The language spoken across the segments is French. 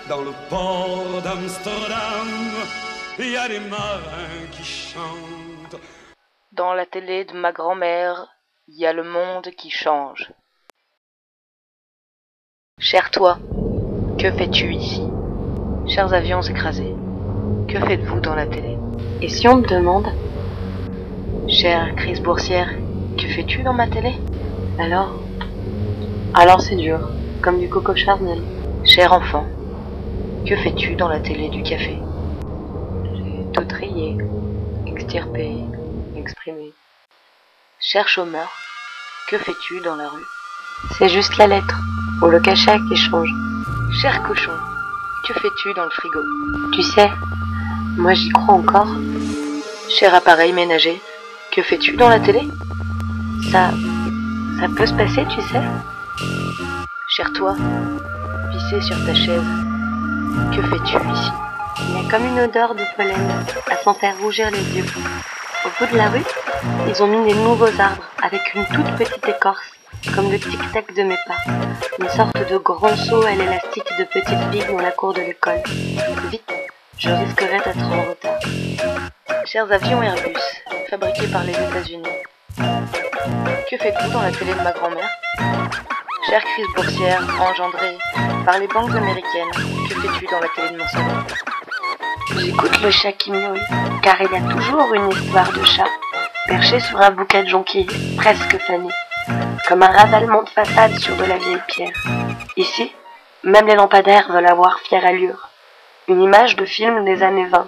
Dans le port d'Amsterdam, il y a des marins qui chantent. Dans la télé de ma grand-mère, il y a le monde qui change. Cher toi, que fais-tu ici? Chers avions écrasés, que faites-vous dans la télé? Et si on me demande, chère crise boursière, que fais-tu dans ma télé? Alors c'est dur, comme du coco charnel. Cher enfant, que fais-tu dans la télé du café? J'ai tout trié, extirpé, exprimé. Cher chômeur, que fais-tu dans la rue? C'est juste la lettre, ou le cachet qui change. Cher cochon, que fais-tu dans le frigo? Tu sais, moi j'y crois encore. Cher appareil ménager, que fais-tu dans la télé? Ça peut se passer, tu sais. Cher toi, vissé sur ta chaise, que fais-tu ici? Il y a comme une odeur de pollen, à s'en faire rougir les yeux. Au bout de la rue, ils ont mis des nouveaux arbres avec une toute petite écorce, comme le tic-tac de mes pas. Une sorte de grand seau à l'élastique de petites billes dans la cour de l'école. Vite, je risquerais d'être en retard. Chers avions Airbus, fabriqués par les États-Unis, que faites-vous dans la télé de ma grand-mère? Chère crise boursière engendrée par les banques américaines, que fais-tu dans la télé de mon salon? J'écoute le chat qui miaule, car il y a toujours une histoire de chat, perché sur un bouquet de jonquilles, presque fané, comme un ravalement de façade sur de la vieille pierre. Ici, même les lampadaires veulent avoir fière allure. Une image de film des années 20,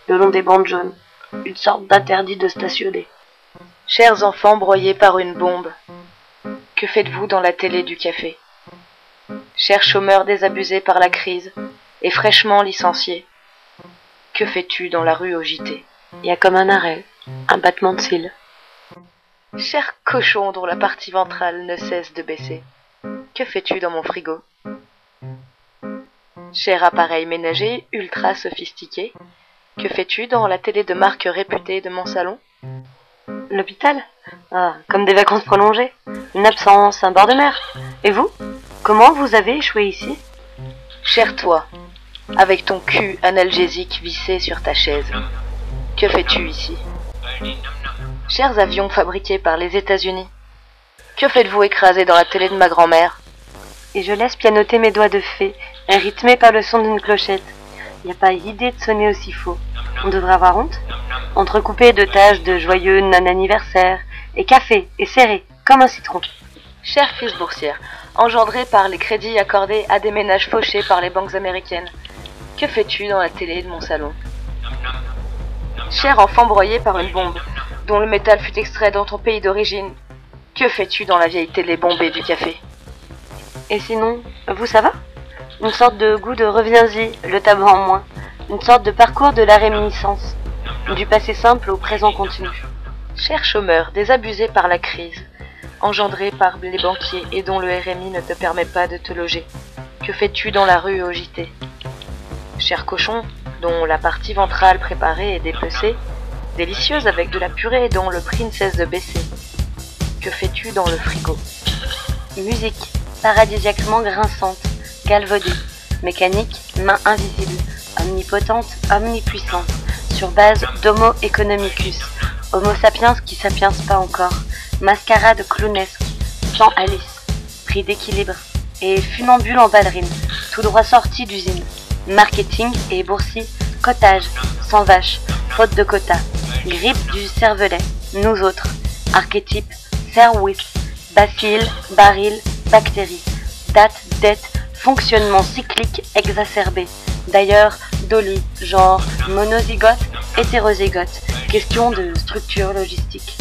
le long des bandes jaunes, une sorte d'interdit de stationner. Chers enfants broyés par une bombe, que faites-vous dans la télé du café? Chers chômeurs désabusés par la crise et fraîchement licenciés, que fais-tu dans la rue au JT? Il y a comme un arrêt, un battement de cils. Cher cochon dont la partie ventrale ne cesse de baisser, que fais-tu dans mon frigo? Cher appareil ménager ultra sophistiqué, que fais-tu dans la télé de marque réputée de mon salon? L'hôpital? Comme des vacances prolongées, une absence, un bord de mer. Et vous? Comment vous avez échoué ici? Cher toi, avec ton cul analgésique vissé sur ta chaise, que fais-tu ici? Chers avions fabriqués par les États-Unis, que faites-vous écraser dans la télé de ma grand-mère? Et je laisse pianoter mes doigts de fée, rythmés par le son d'une clochette. Y a pas idée de sonner aussi faux. On devrait avoir honte? Entrecoupé de taches de joyeux non-anniversaire, et café, et serré, comme un citron. Chère crise boursière, engendrée par les crédits accordés à des ménages fauchés par les banques américaines, que fais-tu dans la télé de mon salon? Cher enfant broyé par une bombe, dont le métal fut extrait dans ton pays d'origine, que fais-tu dans la vieille télé bombée du café? Et sinon, vous ça va? Une sorte de goût de reviens-y, le tabac en moins. Une sorte de parcours de la réminiscence, du passé simple au présent continu. Cher chômeur, désabusé par la crise, engendré par les banquiers et dont le RMI ne te permet pas de te loger, que fais-tu dans la rue au JT? Cher cochon, dont la partie ventrale préparée est dépecée, délicieuse avec de la purée dont le prix ne cesse de baisser, que fais-tu dans le frigo? Musique, paradisiaquement grinçante, galvaudée, mécanique, main invisible, omnipotente, omnipuissante, sur base d'Homo economicus, Homo sapiens qui sapiens pas encore, mascarade clownesque, chant Alice, prix d'équilibre, et funambule en ballerine, tout droit sorti d'usine, marketing et boursier, cotage, sans vache, faute de quota, grippe du cervelet, nous autres, archétype, service, bacille, baril, bactéries, date, dette, fonctionnement cyclique exacerbé. D'ailleurs, Dolly, genre monozygote, hétérozygote, question de structure logistique.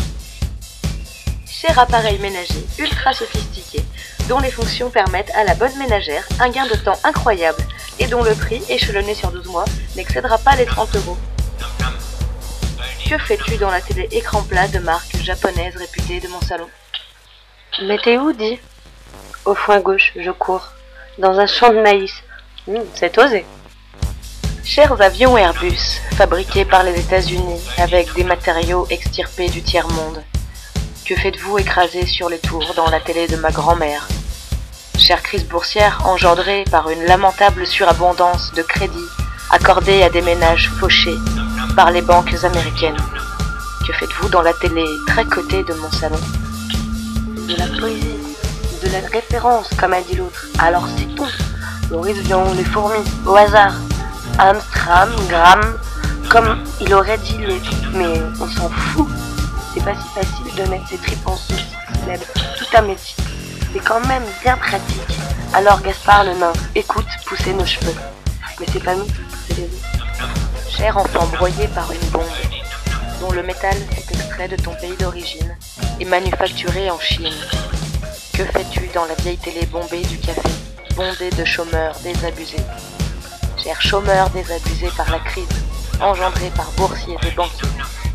Cher appareil ménager ultra sophistiqué, dont les fonctions permettent à la bonne ménagère un gain de temps incroyable et dont le prix, échelonné sur 12 mois, n'excédera pas les 30 €. Que fais-tu dans la télé écran plat de marque japonaise réputée de mon salon? Météo dit. Au foin gauche, je cours, dans un champ de maïs. C'est osé. Chers avions Airbus, fabriqués par les États-Unis avec des matériaux extirpés du tiers-monde, que faites-vous écraser sur les tours dans la télé de ma grand-mère? Chère crise boursière engendrée par une lamentable surabondance de crédits accordés à des ménages fauchés par les banques américaines. Que faites-vous dans la télé très cotée de mon salon? De la poésie, de la référence, comme a dit l'autre. Alors citons l'horizon, les fourmis, au hasard. Amstram, gramme, comme il aurait dit l'autre. Mais on s'en fout. C'est pas si facile de mettre ses tripes en sauce célèbre tout à mes titres. C'est quand même bien pratique. Alors Gaspard le nain, écoute pousser nos cheveux. Mais c'est pas nous, c'est les autres. Cher enfant broyé par une bombe, dont le métal est extrait de ton pays d'origine et manufacturé en Chine. Que fais-tu dans la vieille télé bombée du café, bondée de chômeurs désabusés? Cher chômeur désabusé par la crise, engendrée par boursiers et banquiers,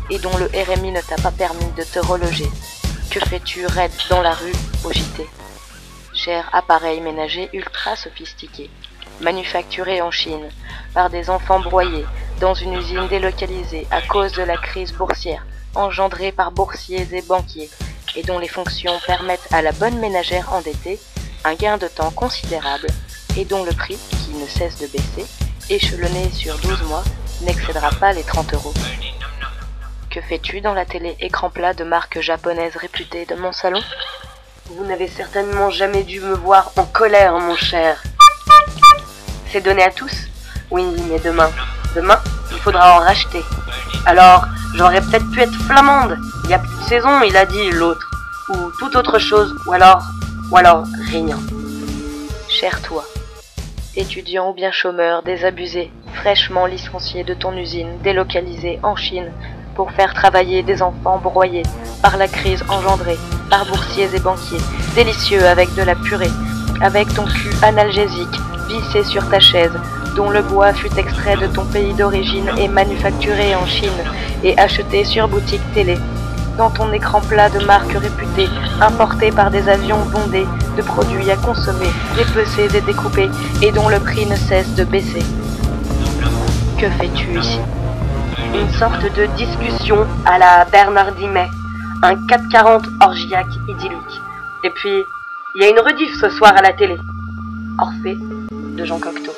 et dont le RMI ne t'a pas permis de te reloger. Que fais-tu raide dans la rue au JT? Cher appareil ménager ultra sophistiqué, manufacturé en Chine par des enfants broyés dans une usine délocalisée à cause de la crise boursière engendrée par boursiers et banquiers et dont les fonctions permettent à la bonne ménagère endettée un gain de temps considérable et dont le prix, qui ne cesse de baisser, échelonné sur 12 mois, n'excédera pas les 30 €. Que fais-tu dans la télé écran plat de marque japonaise réputée de mon salon? Vous n'avez certainement jamais dû me voir en colère, mon cher. C'est donné à tous? Oui, mais demain, il faudra en racheter. Alors, j'aurais peut-être pu être flamande. Il y a plus de saison, il a dit l'autre. Ou toute autre chose, ou alors rien. Cher toi, étudiant ou bien chômeur désabusé, fraîchement licencié de ton usine délocalisée en Chine pour faire travailler des enfants broyés par la crise engendrée par boursiers et banquiers, délicieux avec de la purée, avec ton cul analgésique vissé sur ta chaise, dont le bois fut extrait de ton pays d'origine et manufacturé en Chine et acheté sur boutique télé, dans ton écran plat de marque réputée, importé par des avions bondés de produits à consommer, dépecés et découpés, et dont le prix ne cesse de baisser. Que fais-tu ici? Une sorte de discussion à la Bernard Dimet, un 440 orgiaque idyllique. Et puis, il y a une rediff ce soir à la télé. Orphée de Jean Cocteau.